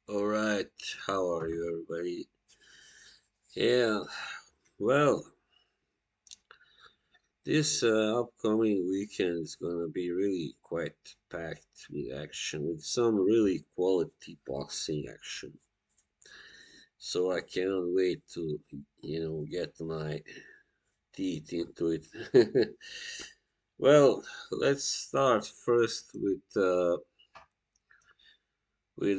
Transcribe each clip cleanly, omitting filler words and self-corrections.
Alright, how are you everybody? Yeah, well, this upcoming weekend is gonna be really quite packed with action, with some really quality boxing action. So I cannot wait to, get my teeth into it. Well, let's start first with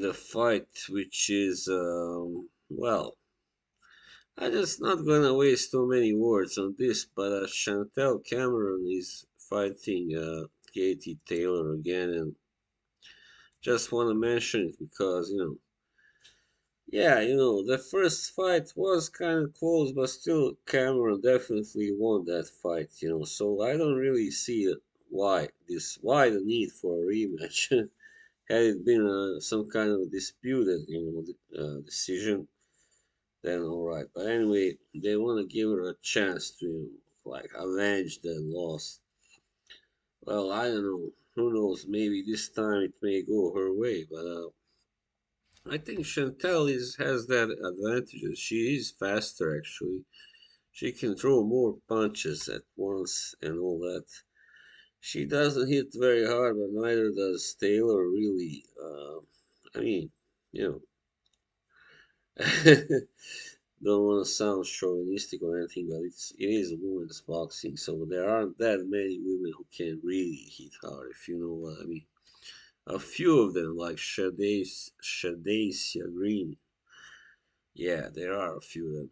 a fight which is I'm just not gonna waste too many words on this, but Chantel Cameron is fighting Katie Taylor again, and just want to mention it because yeah, the first fight was kind of close, but still Cameron definitely won that fight, So I don't really see why the need for a rematch. Had it been some kind of disputed, decision, then all right. But anyway, they want to give her a chance to like avenge the loss. Well, I don't know. Who knows? Maybe this time it may go her way. But I think Chantel has that advantage. She is faster actually. She can throw more punches at once and all that. She doesn't hit very hard, but neither does Taylor really. I mean, you know. Don't want to sound chauvinistic or anything, but it is women's boxing, so there aren't that many women who can really hit hard, if you know what I mean. A few of them, like Shadacia Green, yeah, there are a few of them,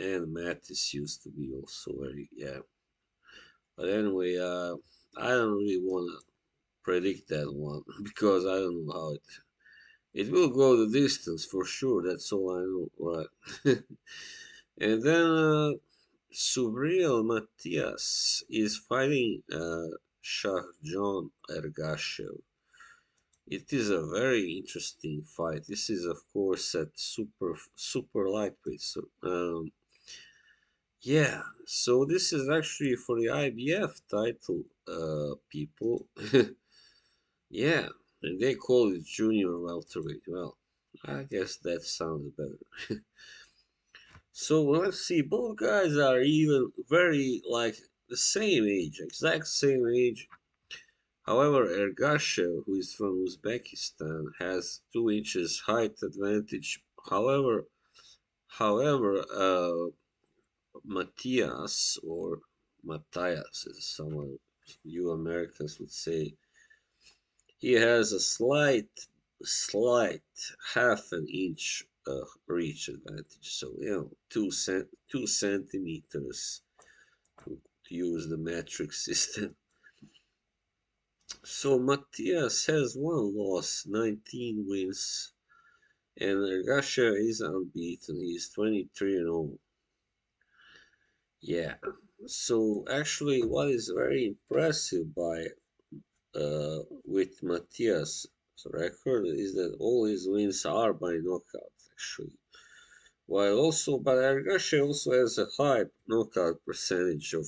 and Mattis used to be also very, yeah. But anyway, I don't really want to predict that one because I don't know how it will go the distance for sure. That's all I know, right? And then Subriel Matias is fighting Shahjon Ergashev. It is a very interesting fight. This is, of course, at super lightweight. So, yeah. So this is actually for the IBF title, people. Yeah, and they call it junior welterweight. Well, I guess that sounds better. So let's see, both guys are even very like the same age, exact same age. However, Ergashev, who is from Uzbekistan, has 2 inches height advantage. However, Matias or Matthias, as someone you Americans would say, he has a slight half an inch reach advantage. So 2 centimeters to use the metric system. So Matias has one loss, 19 wins, and Russia is unbeaten. He's 23 and 0. Yeah. So actually, what is very impressive with Matias' record is that all his wins are by knockout. Actually, while also, but Ergashev also has a high knockout percentage of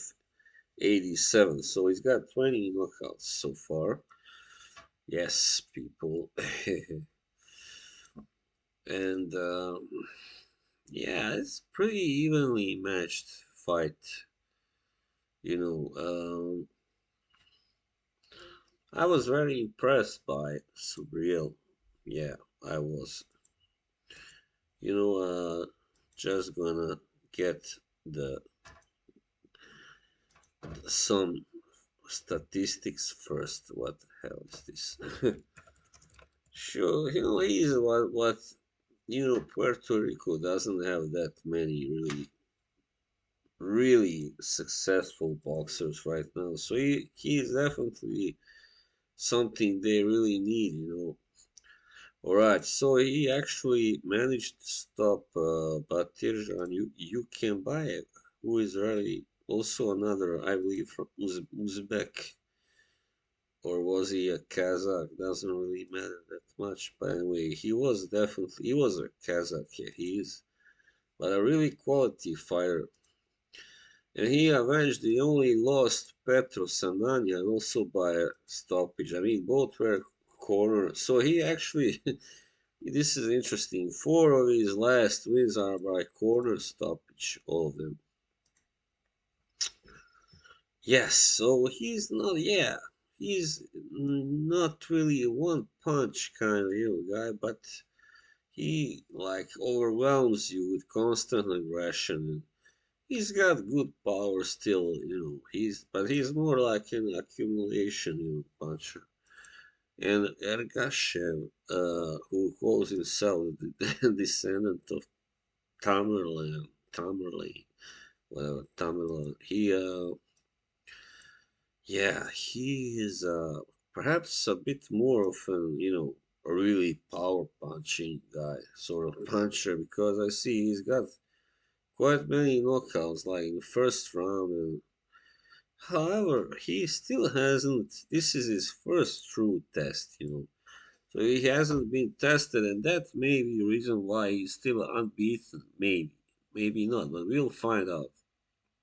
87. So he's got 20 knockouts so far. Yes, people. And yeah, it's pretty evenly matched fight. You know, I was very impressed by Subriel. Yeah, I was. You know, just gonna get the some statistics first. What the hell is this? Sure, he's what Puerto Rico doesn't have that many really successful boxers right now. So he is definitely something they really need. All right, so he actually managed to stop Batirjan Yukembayev, who is really also another, I believe, from Uzbek, or was he a Kazakh? Doesn't really matter that much. But anyway, he was a Kazakh. Yeah, he is, but a really quality fighter. And he avenged the only lost Petro Sandania also by a stoppage. I mean, both were corner. So he actually This is interesting. Four of his last wins are by corner stoppage, all of them. Yes, so he's not really a one punch kind of guy, but he like overwhelms you with constant aggression. He's got good power still, he's more like an accumulation, puncher. And Ergashev, who calls himself the descendant of Tamerlane, whatever, Tamerlane, he is perhaps a bit more of an, a really power punching guy, sort of puncher, because I see he's got quite many knockouts, like in the first round. And however, he still hasn't. This is his first true test. So he hasn't been tested, and that may be the reason why he's still unbeaten. Maybe not, but we'll find out.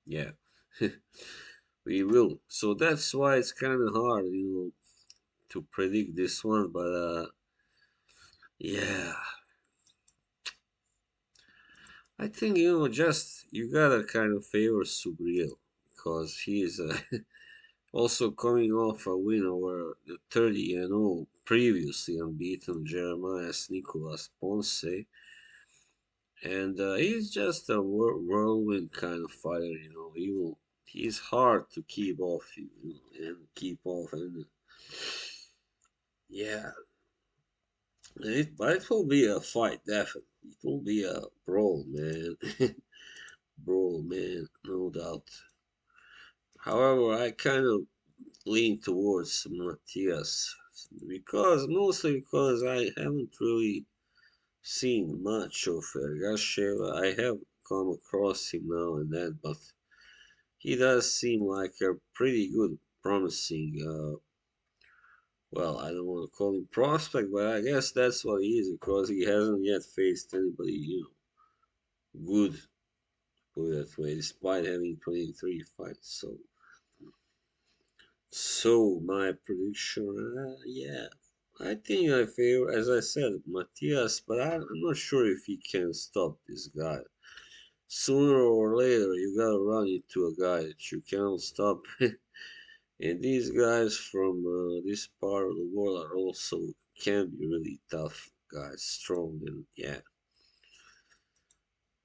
Yeah, we will. So that's why it's kind of hard, to predict this one. But yeah, I think just you gotta kind of favor Subriel because he is also coming off a win over the 30-0 previously unbeaten Jeremias Nicolas Ponce. And he's just a whirlwind kind of fighter, he's hard to keep off, and keep off. And yeah, but it will be a fight, definitely. It will be a brawl, man. Brawl, man, no doubt. However, I kind of lean towards Matias mostly because I haven't really seen much of Ergashev. I have come across him now and then, but he does seem like a pretty good, promising, well, I don't want to call him prospect, but I guess that's what he is because he hasn't yet faced anybody, good, put it that way, despite having 23 fights. So my prediction, yeah, I think I favor, as I said, Matias, but I'm not sure if he can stop this guy. Sooner or later, you gotta run into a guy that you cannot stop. And these guys from this part of the world are also can be really tough guys, strong, and yeah.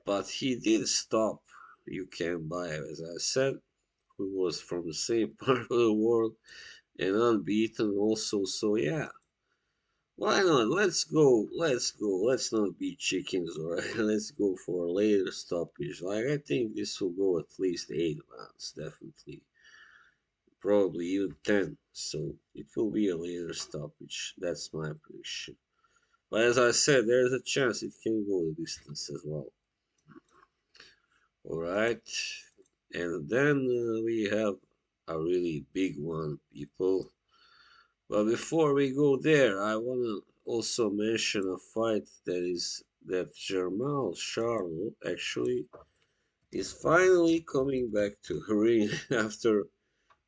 But he did stop. You can buy, as I said, who was from the same part of the world and unbeaten also. So yeah, why not? Let's go. Let's go. Let's not be chickens, alright? Let's go for a later stoppage. Like I think this will go at least 8 rounds, definitely. Probably even 10. So it will be a later stoppage. That's my prediction. But as I said, there's a chance it can go the distance as well. Alright. And then we have a really big one, people. But before we go there, I want to also mention a fight that Jermall Charlo actually is finally coming back to the ring after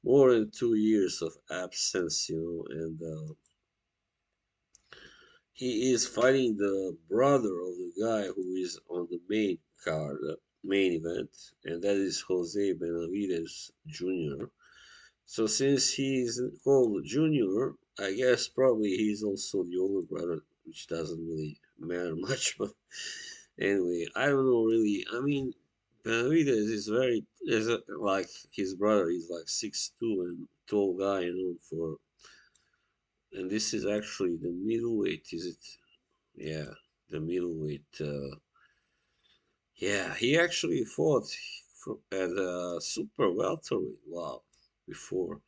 more than 2 years of absence, and he is fighting the brother of the guy who is on the main card, main event, and that is Jose Benavidez Jr. So since he's called Junior, I guess probably he's also the older brother, which doesn't really matter much. But anyway, I don't know really. I mean, Benavidez like his brother. He's like 6'2" and tall guy, for and this is actually the middleweight, is it? Yeah, the middleweight. Yeah, he actually fought at super welterweight. Wow, before.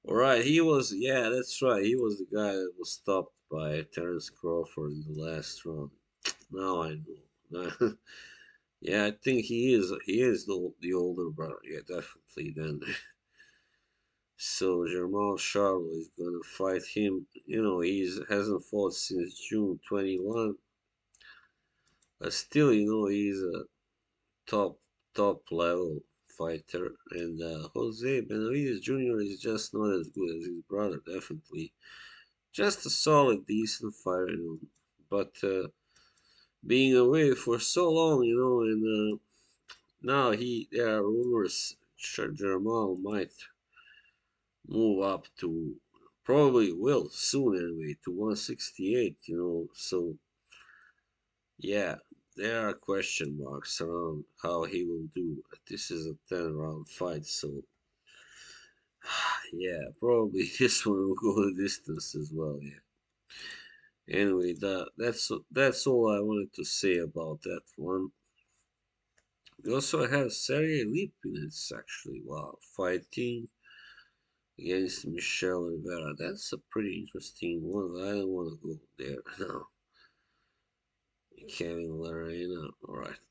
All right, yeah, that's right. He was the guy that was stopped by Terence Crawford in the last round. Now I know. Yeah, I think he is the older brother. Yeah, definitely. Then, so Jermall Charlo is gonna fight him. He hasn't fought since June 21. But still, he's a top top level fighter. And Jose Benavidez Jr. is just not as good as his brother. Definitely, just a solid, decent fighter. but being away for so long, and now there are rumors Jermall might move up to, probably will soon anyway, to 168, so yeah, there are question marks around how he will do. This is a 10-round fight, so yeah, probably this one will go the distance as well. Yeah. Anyway, that's all I wanted to say about that one. We also have Sergey Lipinets actually. Wow, fighting against Michelle Rivera. That's a pretty interesting one. I don't want to go there now. Kevin Lorena. All right.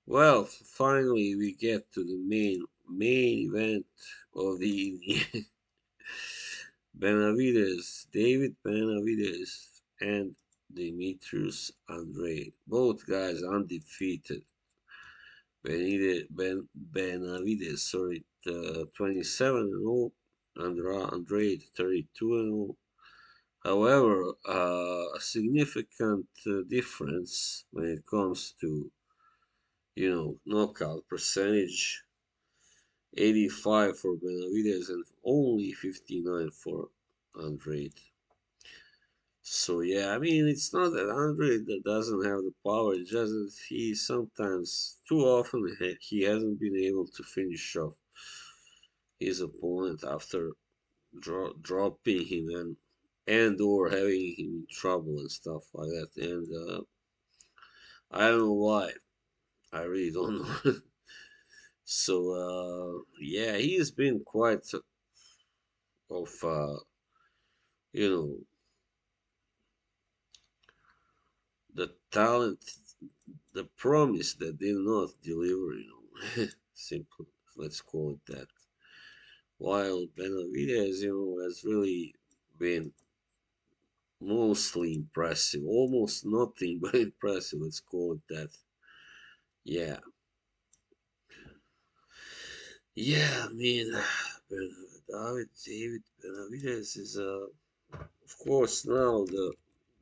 Well, finally we get to the main event of the evening. David Benavidez, and Demetrius Andrade. Both guys undefeated. Benavidez, sorry, 27-0. Andrade 32-0. However, a significant difference when it comes to knockout percentage. 85 for Benavidez and only 59 for Andrade. So yeah, I mean it's not that Andrade that doesn't have the power. It's just that he sometimes, too often, he hasn't been able to finish off his opponent after dropping him and or having him in trouble and stuff like that. And I don't know why. I really don't know. So yeah, he has been quite of you know the talent, the promise that did not deliver. Simple. Let's call it that. While Benavidez, has really been mostly impressive, almost nothing but impressive. Let's call it that. Yeah, yeah. I mean, David Benavidez is, of course, now the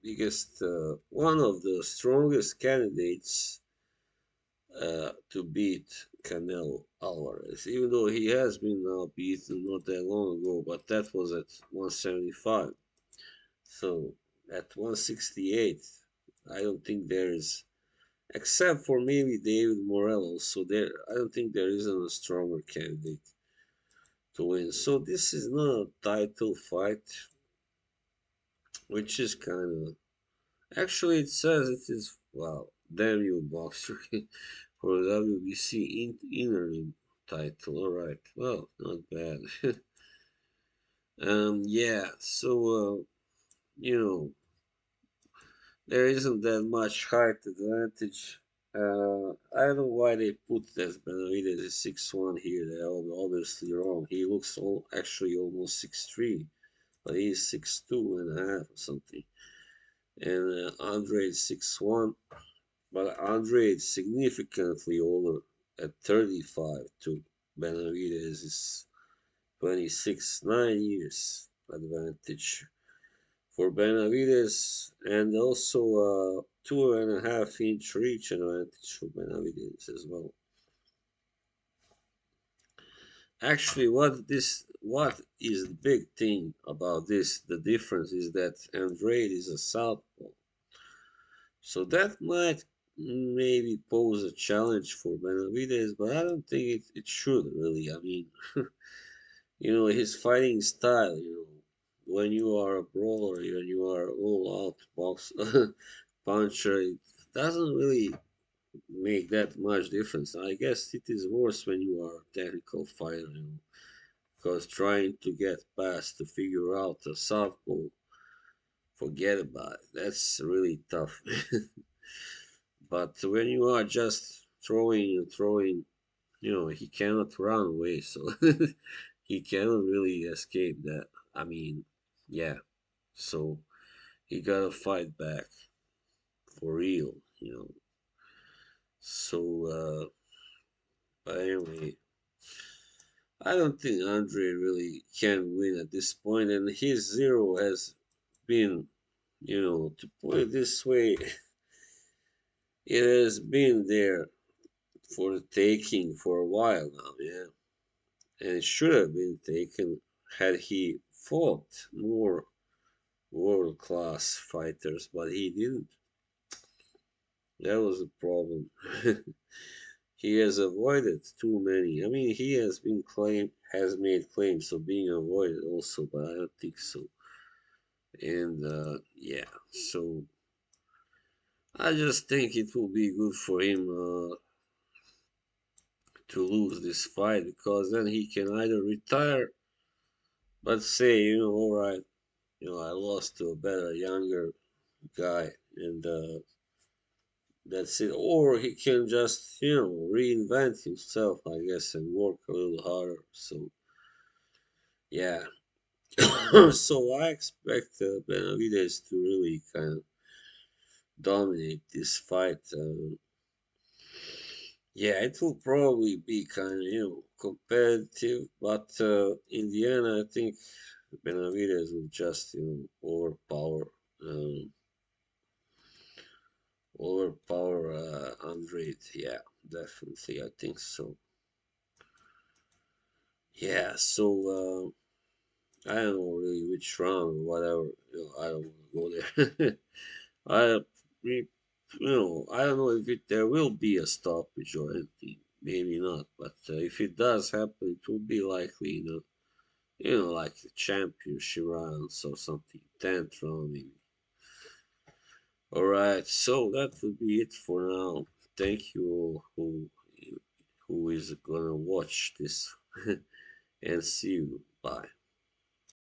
biggest, one of the strongest candidates to beat Canelo Alvarez, even though he has been now beaten not that long ago, but that was at 175. So at 168, I don't think there is, except for maybe David Morello. So there, I don't think there isn't a stronger candidate to win. So this is not a title fight, which is kind of, actually it says it is, wow, damn you, boxer. For the WBC interim title. All right, well, not bad. Yeah. So you know, there isn't that much height advantage. I don't know why they put that Benavidez is 6'1" here. They're obviously wrong. He looks actually almost 6'3", but he's 6'2.5" or something. And Andre is 6'1", but Andre is significantly older at 35 to Benavidez is 26, 9 years advantage for Benavidez, and also a 2.5 inch reach advantage for Benavidez as well. Actually, what is the big thing about this? The difference is that Andrade is a southpaw, so that might maybe pose a challenge for Benavidez, but I don't think it should really. I mean, his fighting style, when you are a brawler, when you are all out box puncher, it doesn't really make that much difference. I guess it is worse when you are a technical fighter, because trying to get past to figure out a southpaw, forget about it. That's really tough. But when you are just throwing and throwing, he cannot run away, so he cannot really escape that. I mean, yeah. So he gotta fight back for real. So, but anyway, I don't think Andre really can win at this point, and his zero has been, To put it this way, it has been there for the taking for a while now, yeah. And it should have been taken had he fought more world class fighters, but he didn't. That was the problem. He has avoided too many. I mean, he has made claims of being avoided also, but I don't think so. And yeah, so I just think it will be good for him to lose this fight because then he can either retire, but say, all right, I lost to a better, younger guy, and that's it. Or he can just, reinvent himself, I guess, and work a little harder. So, yeah. So I expect Benavidez to really kind of dominate this fight. Yeah, it will probably be kind of, competitive, but in the end, I think Benavidez will just, overpower Andrade. Yeah, definitely, I think so. Yeah, so I don't know really which round or whatever. I don't want to go there. I, we- I don't know if there will be a stoppage or anything. Maybe not, but if it does happen, it will be likely, like the championship rounds or something, 10th round maybe. All right, so that would be it for now. Thank you all who is gonna watch this, and see you. Bye.